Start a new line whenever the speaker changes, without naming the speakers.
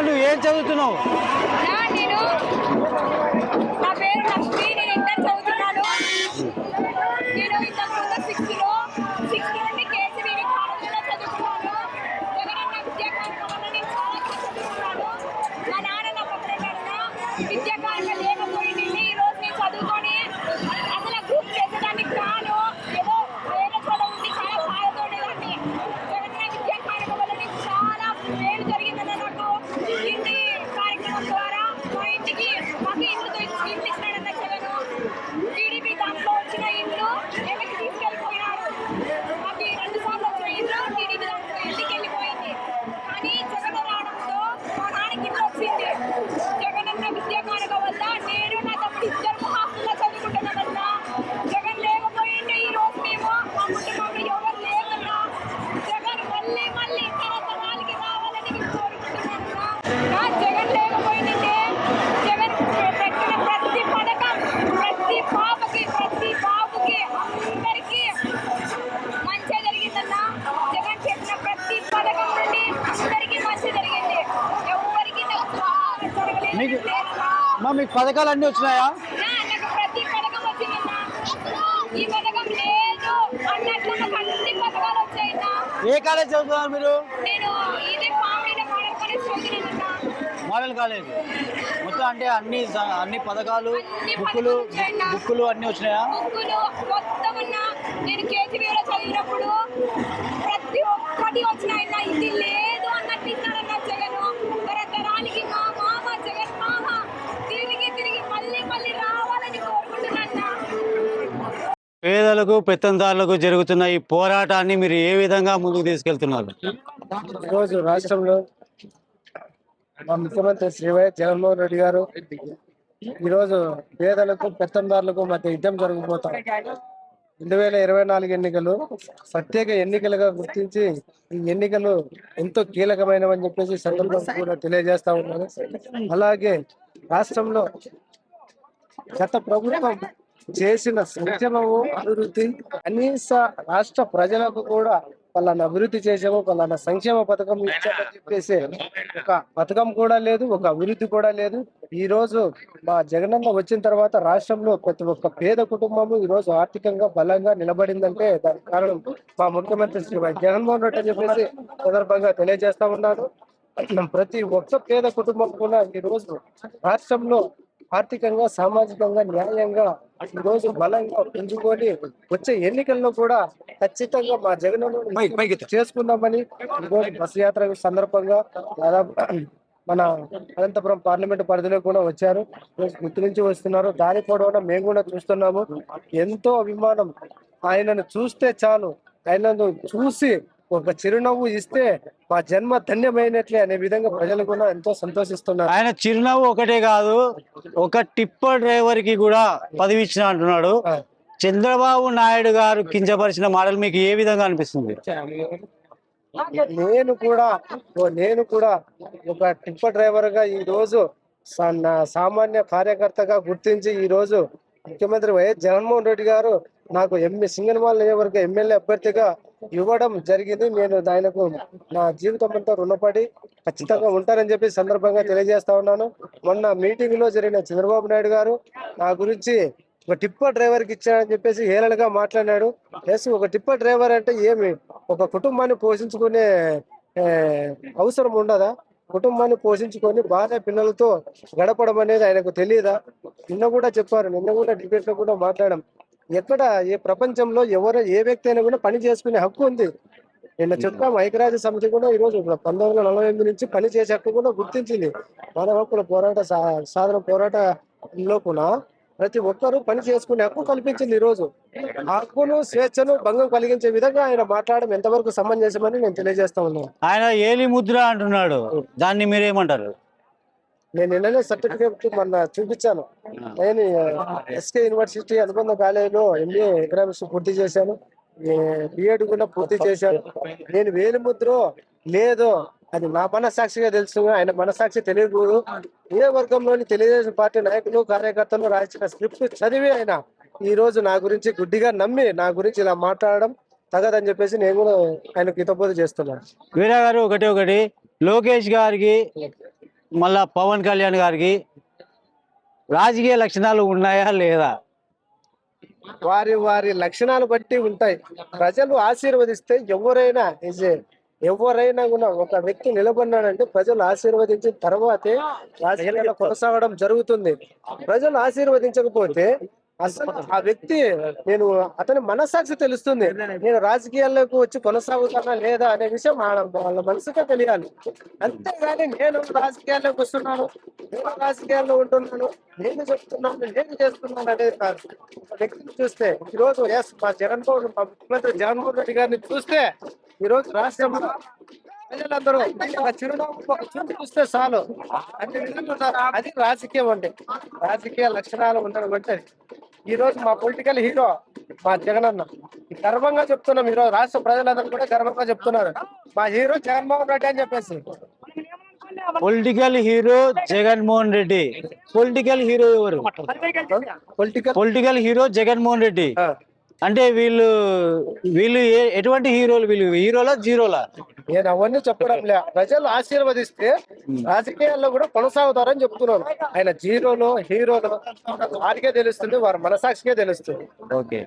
నువ్వు ఏం చదువుతున్నావు?
నేను నా పేరు లక్ష్మి. నేను ఇంటర్ చదువుతున్నాను. నేను ఇంతకుముందు సిక్స్త్ నుండి కేసీబీవీ కాలేజీలో చదువుకున్నాను. జగనన్న విద్యా కార్యక్రమంలో నేను చాలా చదువుకున్నాను. మా నాన్న నా పక్కన విద్యా కార్యక్రమం లేకపోయింది. ఈరోజు నేను చదువుకొని అసలు గ్రూప్ చేసేదానికి కాను ఏదో వేరే చోట ఉండి చాలా బాధతో ఉండేదాన్ని. జగనన్న విద్యా కార్యక్రమంలో నేను చాలా మేలు జరిగిందని నాకు ఇంటి కార్యక్రమం ద్వారా మా ఇంటికి మాకు ఇంటి ఇచ్చినాడన్న జగను. టీడీపీ దాంట్లో వచ్చిన ఇండ్లు వెనక్కి తీసుకెళ్ళిపోయినారు. మాకు 2 సార్లు వచ్చిన ఇండ్లు టీడీపీ దాంట్లో ఇంటికి వెళ్ళిపోయింది. కానీ జగన్ రావడంతో మా నాన్నకి ఇంట్లో వచ్చింది. జగనన్న విద్యా కార్యక్రమం వల్ల నేను నా తమ్ముడు ఇద్దరు హాస్టల్లో చదువుకుంటున్నామన్నా. జగన్ లేకపోయింది ఈ రోజు మేము మా కుటుంబంలో ఎవరు లేదన్నా. జగన్ మళ్ళీ మళ్ళీ తన తరాలకి రావాలని కోరుకుంటున్నాను. జగన్ లేకపోయిందంటే జగన్ పెట్టిన ప్రతి పథకం ప్రతి పాపకి ప్రతి బాబుకి అందరికీ మంచి జరిగిందన్నా. జగన్ చేసిన ప్రతి పథకం నుండి అందరికీ మంచి జరిగింది. ఎవరికి జరగలేదు.
మీకు పథకాలు అన్నీ వచ్చినాయా?
నాకు ప్రతి పథకం వచ్చిందన్నా. ఈ పథకం లేదు అన్నట్లు నాకు అన్ని పథకాలు వచ్చాయన్నా.
ఏ కాలేజ్ చదువుతున్నారు మీరు?
నేను ఇదే పామిడి మోడల్ కాలేజ్ చదువుతున్నానన్నా.
మోడల్ కాలేజ్ మొత్తం అంటే అన్ని పథకాలు బుక్కులు అన్నీ వచ్చినాయా?
బుక్కులు మొత్తం ఉన్నా. నేను కేజీబీలో చదివినప్పుడు ప్రతి ఒక్కటి వచ్చినాయన్న. ఇది లేదు అన్నట్టు ఇస్తాడన్న జగన్. తరతరానికి మా మామ జగన్ మామ తిరిగి తిరిగి మళ్ళీ మళ్ళీ రావాలని కోరుకుంటున్నా.
పేదలకు పెత్తందారులకు జరుగుతున్న ఈ పోరాటాన్ని మీరు ఏ విధంగా ముందుకు తీసుకెళ్తున్నారు?
ఈరోజు రాష్ట్రంలో మా ముఖ్యమంత్రి శ్రీ వైఎస్ జగన్మోహన్ రెడ్డి గారు ఈరోజు పేదలకు పెత్తందారులకు మధ్య యుద్ధం జరగబోతాం. 2024 ఎన్నికలు ప్రత్యేక ఎన్నికలుగా గుర్తించి ఈ ఎన్నికలు ఎంతో కీలకమైనవని చెప్పేసి సందర్భంగా కూడా తెలియజేస్తా ఉన్నారు. అలాగే రాష్ట్రంలో గత ప్రభుత్వం చేసిన సంక్షేమము అభివృద్ధి కనీస రాష్ట్ర ప్రజలకు కూడా వాళ్ళని అభివృద్ధి చేసాము, వాళ్ళ సంక్షేమ పథకం ఇచ్చామని చెప్పేసి ఒక పథకం కూడా లేదు, ఒక అభివృద్ధి కూడా లేదు. ఈ రోజు మా జగనన్న వచ్చిన తర్వాత రాష్ట్రంలో ప్రతి ఒక్క పేద కుటుంబము ఈ రోజు ఆర్థికంగా బలంగా నిలబడిందంటే దానికి కారణం మా ముఖ్యమంత్రి శ్రీ జగన్మోహన్ రెడ్డి అని చెప్పేసి సందర్భంగా తెలియజేస్తా ఉన్నాను. ప్రతి ఒక్క పేద కుటుంబం కూడా ఈ రోజు రాష్ట్రంలో ఆర్థికంగా సామాజికంగా న్యాయంగా ఈ రోజు బలంగా పెంచుకొని వచ్చే ఎన్నికల్లో కూడా ఖచ్చితంగా మా జగన్ చేసుకుందామని ఈరోజు బస్సు యాత్ర సందర్భంగా దాదాపు మన అనంతపురం పార్లమెంట్ పరిధిలో కూడా వచ్చారు. గుర్తు నుంచి వస్తున్నారు. దాని పొడవునా మేము కూడా చూస్తున్నాము. ఎంతో అభిమానం. ఆయనను చూస్తే చాలు, ఆయనను చూసి ఒక చిరునవ్వు ఇస్తే మా జన్మ ధన్యమైనట్లే అనే విధంగా ప్రజలు కూడా ఎంతో సంతోషిస్తున్నారు.
ఆయన చిరునవ్వు ఒకటే కాదు, ఒక టిప్పర్ డ్రైవర్ కి కూడా పదవి ఇచ్చిన అంటున్నాడు. చంద్రబాబు నాయుడు గారు కించపరిచిన మాటలు మీకు ఏ విధంగా అనిపిస్తుంది?
నేను కూడా ఒక టిప్పర్ డ్రైవర్ గా ఈ రోజు సామాన్య కార్యకర్తగా గుర్తించి ఈ రోజు ముఖ్యమంత్రి వైఎస్ జగన్మోహన్ రెడ్డి గారు నాకు సింగనమల నియోజకవర్గ ఎమ్మెల్యే అభ్యర్థిగా ఇవ్వడం జరిగింది. నేను ఆయనకు నా జీవితం అంతా రుణపడి ఖచ్చితంగా ఉంటానని చెప్పి సందర్భంగా తెలియజేస్తా ఉన్నాను. మొన్న మీటింగ్ లో జరిగిన చంద్రబాబు నాయుడు గారు నా గురించి ఒక టిప్పర్ డ్రైవర్ కి ఇచ్చాడని చెప్పేసి హేళనగా మాట్లాడాడు. ఒక టిప్పర్ డ్రైవర్ అంటే ఏమి, ఒక కుటుంబాన్ని పోషించుకునే అవసరం ఉండదా? కుటుంబాన్ని పోషించుకొని భార్య పిల్లలతో గడపడం అనేది ఆయనకు తెలియదా? నిన్న కూడా చెప్పారు, నిన్న కూడా డిబేట్ లో కూడా మాట్లాడాం. ఎక్కడ ఏ ప్రపంచంలో ఏ వ్యక్తి అయినా కూడా పని చేసుకునే హక్కు ఉంది. నిన్న చెప్పాము, ఐక్యరాజ్య సమితి కూడా ఈ రోజు 1948 నుంచి పని చేసే హక్కు కూడా గుర్తించింది. మానవ హక్కుల సాధన పోరాటంలో కూడా ప్రతి ఒక్కరూ పని చేసుకునే హక్కు కల్పించింది. ఈ రోజు హక్కును స్వేచ్ఛను భంగం కలిగించే విధంగా ఆయన మాట్లాడడం ఎంతవరకు సమంజసమని నేను తెలియజేస్తా ఉన్నాను.
ఆయన ఏలి ముద్ర అంటున్నాడు, దాన్ని మీరేమంటారు?
నేను నిన్ననే సర్టిఫికేట్ మొన్న చూపించాను. నేను ఎస్కే యూనివర్సిటీ అనుబంధ కాలేజీలో MBA ఎకనామిక్స్ పూర్తి చేశాను, BEd కూడా పూర్తి చేశాను. నేను వేలిముద్ర లేదో అది నా మనస్సాక్షిగా తెలుసు, ఆయన మనస్సాక్షి తెలియకూడదు. ఏ వర్గంలోని తెలుగుదేశం పార్టీ నాయకులు కార్యకర్తలు రాసిన స్క్రిప్ట్ చదివి ఆయన ఈ రోజు నా గురించి గుడ్డిగా నమ్మి నా గురించి ఇలా మాట్లాడడం తగదని చెప్పేసి నేను కూడా ఆయనకు హితబోధ చేస్తున్నాను.
వీరా గారు, ఒకటి లోకేష్ గారికి మళ్ళా పవన్ కళ్యాణ్ గారికి రాజకీయ లక్షణాలు ఉన్నాయా లేదా?
వారి వారి లక్షణాలు బట్టి ఉంటాయి. ప్రజలు ఆశీర్వదిస్తే ఎవరైనా కూడా ఒక వ్యక్తి నిలబడినాడంటే ప్రజలు ఆశీర్వదించిన తర్వాతే రాజకీయాల్లో కొనసాగడం జరుగుతుంది. ప్రజలు ఆశీర్వదించకపోతే అసలు ఆ వ్యక్తి అతని మనస్సాక్షి తెలుస్తుంది. నేను రాజకీయాల్లోకి వచ్చి కొనసాగుతానా లేదా అనే విషయం వాళ్ళ మనసుకే తెలియాలి. అంతేగాని నేను రాజకీయాల్లోకి వస్తున్నాను, నేను రాజకీయాల్లో ఉంటున్నాను, నేను చెప్తున్నాను, నేను చేస్తున్నాను అనేది కాదు. ఒక వ్యక్తిని చూస్తే ఈరోజు మా ముఖ్యమంత్రి జగన్మోహన్ రెడ్డి గారిని చూస్తే ఈరోజు రాష్ట్రంలో ప్రజలందరూ ఒక చిరునవ్వు ఒక చూపు చూస్తే చాలు అంటే అది రాజకీయం అంటే. రాజకీయ లక్షణాలు ఉండడం అంటే ఈ రోజు మా పొలిటికల్ హీరో మా జగనన్న గర్వంగా చెప్తున్నాం. ఈరోజు రాష్ట్ర ప్రజలందరూ కూడా గర్వంగా చెప్తున్నారు మా హీరో జగన్మోహన్ రెడ్డి అని చెప్పేసి.
Political hero Jaganmohan Reddy. Political hero ఎవరు? Political hero Jaganmohan Reddy. అంటే వీళ్ళు ఎటువంటి హీరోలు? వీళ్ళు హీరోలా జీరోలా?
నేను అవన్నీ చెప్పడం లే. ప్రజలు ఆశీర్వదిస్తే రాజకీయాల్లో కూడా కొనసాగుతారని చెప్తున్నాను. ఆయన జీరోలో హీరోలో వారికే తెలుస్తుంది, వారి మనసాక్షికే తెలుస్తుంది.
ఓకే.